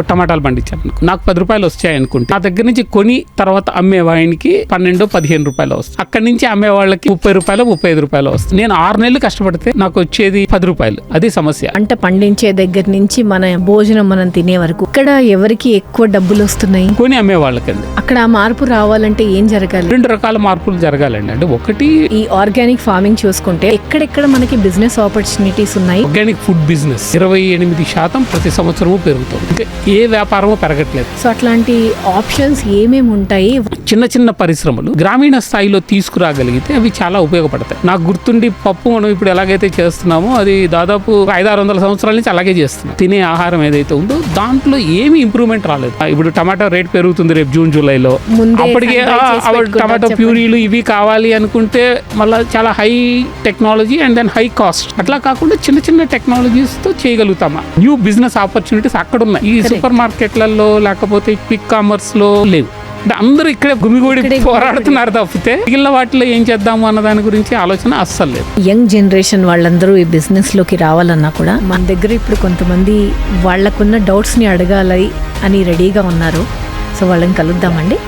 టమాటాలు పండించాను, నాకు 10 రూపాయలు వచ్చాయి అనుకుంటే నా దగ్గర నుంచి కొని తర్వాత అమ్మే వాడికి 12-15 రూపాయలు వస్తుంది. అక్కడి నుంచి అమ్మే వాళ్ళకి 30 రూపాయలు 35 రూపాయలు వస్తుంది. నేను 6 నెలలు కష్టపడితే నాకు వచ్చేది 10 రూపాయలు. అది సమస్య. పంట పండించే దగ్గర నుంచి మన భోజనం మనం తినే వరకు ఇక్కడ ఎవరికి ఎక్కువ డబ్బులు వస్తున్నాయి? కొని అమ్మే వాళ్ళకండి. అక్కడ మార్పు రావాలంటే ఏం జరగాలి? 2 రకాల మార్పులు జరగాలండి. అంటే ఒకటి, ఈ ఆర్గానిక్ ఫార్మింగ్ చూసుకుంటే ఎక్కడెక్కడ మనకి బిజినెస్ ఆపర్చునిటీస్ ఉన్నాయి? ఆర్గానిక్ ఫుడ్ బిజినెస్ 28% ప్రతి సంవత్సరము పెరుగుతుంది. అంటే ఏ వ్యాపారము పెరగట్లేదు. సో అట్లాంటి ఆప్షన్స్ ఏమేమి ఉంటాయి? చిన్న చిన్న పరిశ్రమలు గ్రామీణ స్థాయిలో తీసుకురాగలిగితే అవి చాలా ఉపయోగపడతాయి. నాకు గుర్తుండి పప్పు మనం ఇప్పుడు ఎలాగైతే చేస్తున్నామో అది దాదాపు 500-600 సంవత్సరాల నుంచి అలాగే చేస్తున్నాం. తినే ఆహారం ఏదైతే ఉందో దాంట్లో ఏమీ ఇంప్రూవ్మెంట్ రాలేదు. ఇప్పుడు టమాటా రేట్ పెరుగుతుంది రేపు జూన్-జూలైలో. అప్పటికే టమాటో ప్యూరీలు ఇవి కావాలి అనుకుంటే మళ్ళీ చాలా high technology and then high cost. అట్లా కాకుండా చిన్న చిన్న టెక్నాలజీస్ తో చేయగలుగుతామా? న్యూ బిజినెస్ ఆపర్చునిటీస్ అక్కడ ఉన్నాయి. ఈ సూపర్ మార్కెట్లలో లేకపోతే క్విక్ కామర్స్ లో లేవు. అంటే అందరూ ఇక్కడే గుమిగూడి పోరాడుతున్నారు తప్పితే మిగిలిన వాటిలో ఏం చేద్దాము అన్న దాని గురించి ఆలోచన అస్సలు లేదు. యంగ్ జనరేషన్ వాళ్ళందరూ ఈ బిజినెస్ లోకి రావాలన్నా కూడా మన దగ్గర ఇప్పుడు కొంతమంది వాళ్ళకున్న డౌట్స్ ని అడగాలి అని రెడీగా ఉన్నారు. సో వాళ్ళని కలుద్దామండి.